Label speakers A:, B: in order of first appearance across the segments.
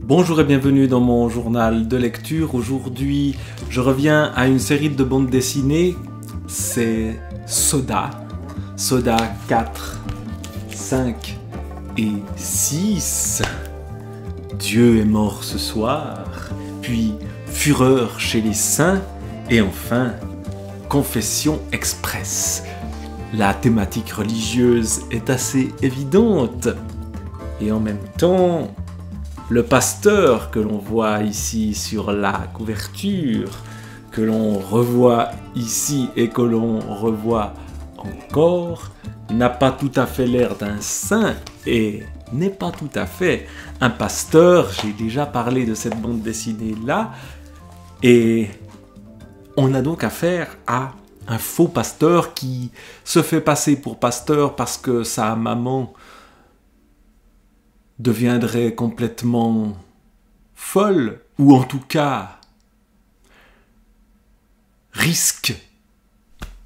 A: Bonjour et bienvenue dans mon journal de lecture. Aujourd'hui, je reviens à une série de bandes dessinées. C'est Soda. Soda 4, 5 et 6. Dieu est mort ce soir. Puis Fureur chez les saints. Et enfin, Confession express. La thématique religieuse est assez évidente. Et en même temps, le pasteur que l'on voit ici sur la couverture, que l'on revoit ici et que l'on revoit encore, n'a pas tout à fait l'air d'un saint et n'est pas tout à fait un pasteur. J'ai déjà parlé de cette bande dessinée-là. Et on a donc affaire à un faux pasteur qui se fait passer pour pasteur parce que sa maman deviendrait complètement folle, ou en tout cas risque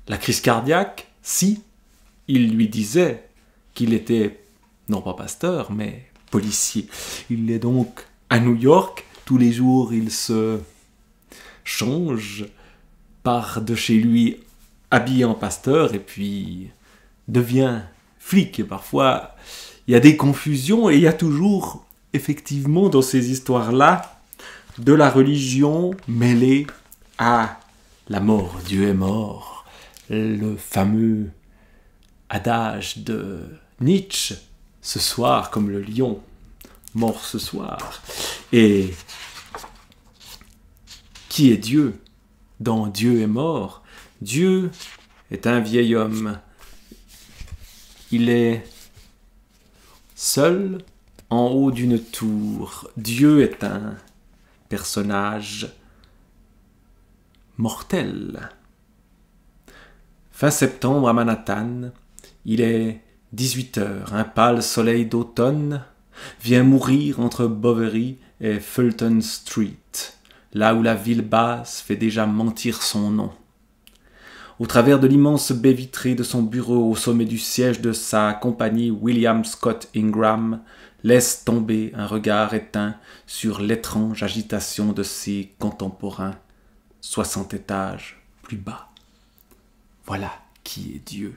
A: la crise cardiaque si il lui disait qu'il était non pas pasteur mais policier. Il est donc à New York, tous les jours il se change, part de chez lui habillé en pasteur et puis devient flic. Et parfois il y a des confusions et il y a toujours, effectivement, dans ces histoires-là, de la religion mêlée à la mort. Dieu est mort. Le fameux adage de Nietzsche, ce soir comme le lion, mort ce soir. Et qui est Dieu dans Dieu est mort? Dieu est un vieil homme. Il est seul en haut d'une tour. Dieu est un personnage mortel. Fin septembre à Manhattan, il est 18h. Un pâle soleil d'automne vient mourir entre Boveri et Fulton Street, là où la ville basse fait déjà mentir son nom. Au travers de l'immense baie vitrée de son bureau au sommet du siège de sa compagnie, William Scott Ingram laisse tomber un regard éteint sur l'étrange agitation de ses contemporains, 60 étages plus bas. Voilà qui est Dieu.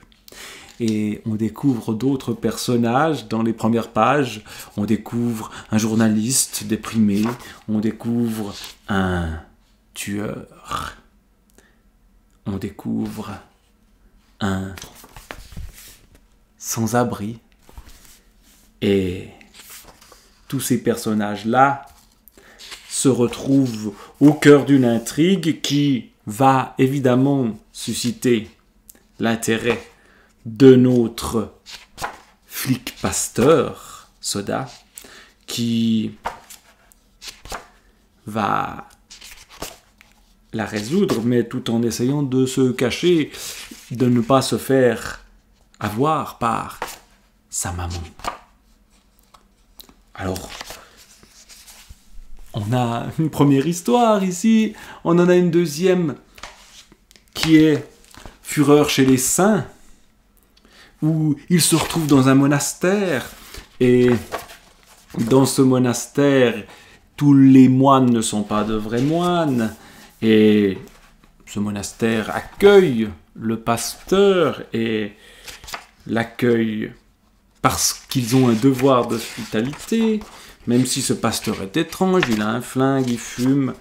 A: Et on découvre d'autres personnages dans les premières pages. On découvre un journaliste déprimé, on découvre un tueur. On découvre un sans-abri. Et tous ces personnages-là se retrouvent au cœur d'une intrigue qui va évidemment susciter l'intérêt de notre flic pasteur, Soda, qui va la résoudre, mais tout en essayant de se cacher, de ne pas se faire avoir par sa maman. Alors, on a une première histoire ici, on en a une deuxième qui est Fureur chez les saints, où il se retrouve dans un monastère, et dans ce monastère, tous les moines ne sont pas de vrais moines, et ce monastère accueille le pasteur et l'accueille parce qu'ils ont un devoir d'hospitalité, même si ce pasteur est étrange, il a un flingue, il fume,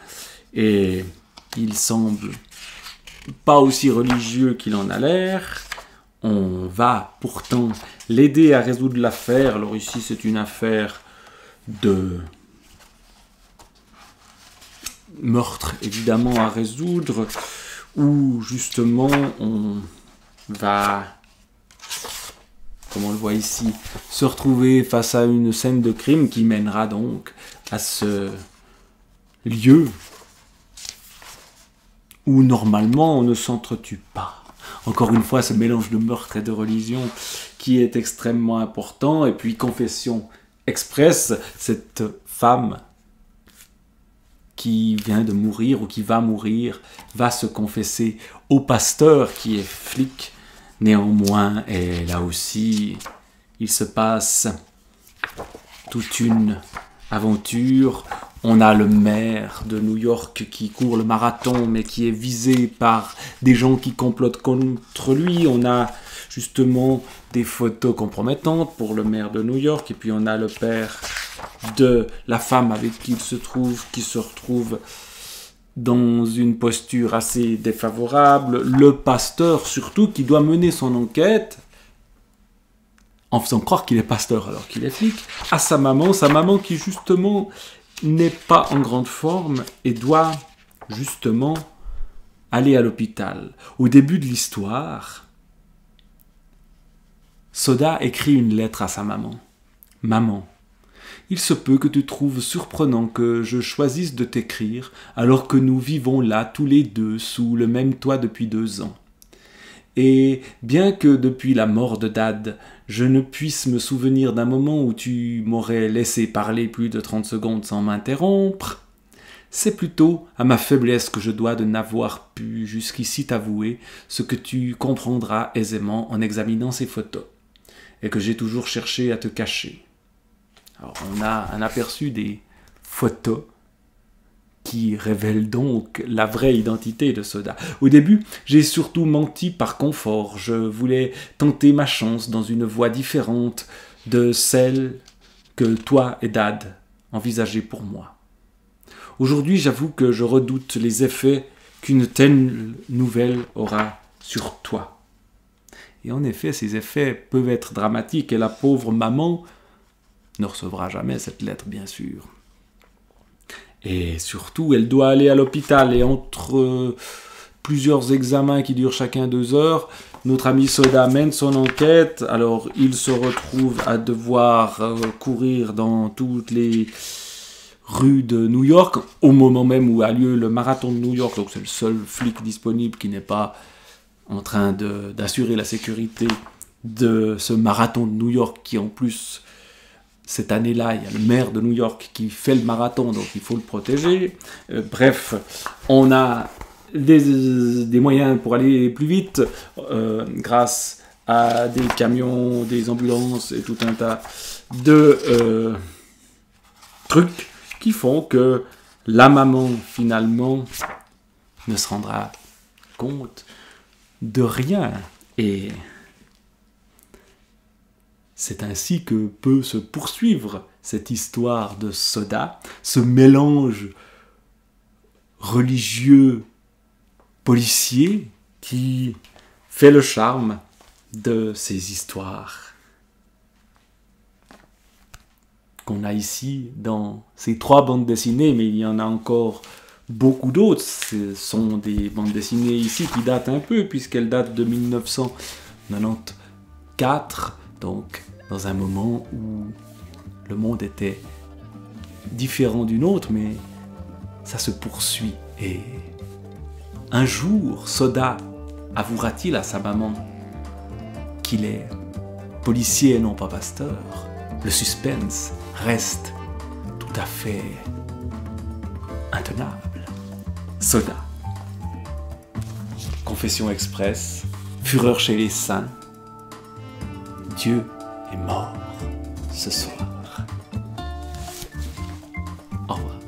A: et il semble pas aussi religieux qu'il en a l'air. On va pourtant l'aider à résoudre l'affaire. Alors ici, c'est une affaire de meurtre, évidemment, à résoudre, où justement, on va, comme on le voit ici, se retrouver face à une scène de crime qui mènera donc à ce lieu où normalement on ne s'entretue pas. Encore une fois, ce mélange de meurtre et de religion qui est extrêmement important. Et puis, Confession express, cette femme qui vient de mourir ou qui va mourir, va se confesser au pasteur qui est flic. Néanmoins, et là aussi, il se passe toute une aventure On a le maire de New York qui court le marathon, mais qui est visé par des gens qui complotent contre lui. On a justement des photos compromettantes pour le maire de New York. Et puis on a le père de la femme avec qui il se trouve, qui se retrouve dans une posture assez défavorable. Le pasteur surtout, qui doit mener son enquête en faisant croire qu'il est pasteur alors qu'il est flic, à sa maman qui justement n'est pas en grande forme et doit justement aller à l'hôpital. Au début de l'histoire, Soda écrit une lettre à sa maman. « Maman, il se peut que tu trouves surprenant que je choisisse de t'écrire alors que nous vivons là tous les deux sous le même toit depuis 2 ans. Et bien que depuis la mort de Dad, je ne puisse me souvenir d'un moment où tu m'aurais laissé parler plus de 30 secondes sans m'interrompre, c'est plutôt à ma faiblesse que je dois de n'avoir pu jusqu'ici t'avouer ce que tu comprendras aisément en examinant ces photos, et que j'ai toujours cherché à te cacher. » Alors on a un aperçu des photos qui révèle donc la vraie identité de Soda. Au début, j'ai surtout menti par confort. Je voulais tenter ma chance dans une voie différente de celle que toi et Dad envisagez pour moi. Aujourd'hui, j'avoue que je redoute les effets qu'une telle nouvelle aura sur toi. Et en effet, ces effets peuvent être dramatiques et la pauvre maman ne recevra jamais cette lettre, bien sûr. Et surtout, elle doit aller à l'hôpital. Et entre plusieurs examens qui durent chacun 2 heures, notre ami Soda mène son enquête. Alors, il se retrouve à devoir courir dans toutes les rues de New York, au moment même où a lieu le marathon de New York. Donc, c'est le seul flic disponible qui n'est pas en train d'assurer la sécurité de ce marathon de New York qui, en plus, cette année-là, il y a le maire de New York qui fait le marathon, donc il faut le protéger. Bref, on a des moyens pour aller plus vite grâce à des camions, des ambulances et tout un tas de trucs qui font que la maman, finalement, ne se rendra compte de rien. Et c'est ainsi que peut se poursuivre cette histoire de Soda, ce mélange religieux policier qui fait le charme de ces histoires qu'on a ici dans ces 3 bandes dessinées, mais il y en a encore beaucoup d'autres. Ce sont des bandes dessinées ici qui datent un peu, puisqu'elles datent de 1994, donc dans un moment où le monde était différent du nôtre, mais ça se poursuit. Et un jour, Soda avouera-t-il à sa maman qu'il est policier et non pas pasteur? Le suspense reste tout à fait intenable. Soda. Confession express, fureur chez les saints. Dieu est mort ce soir. Au revoir.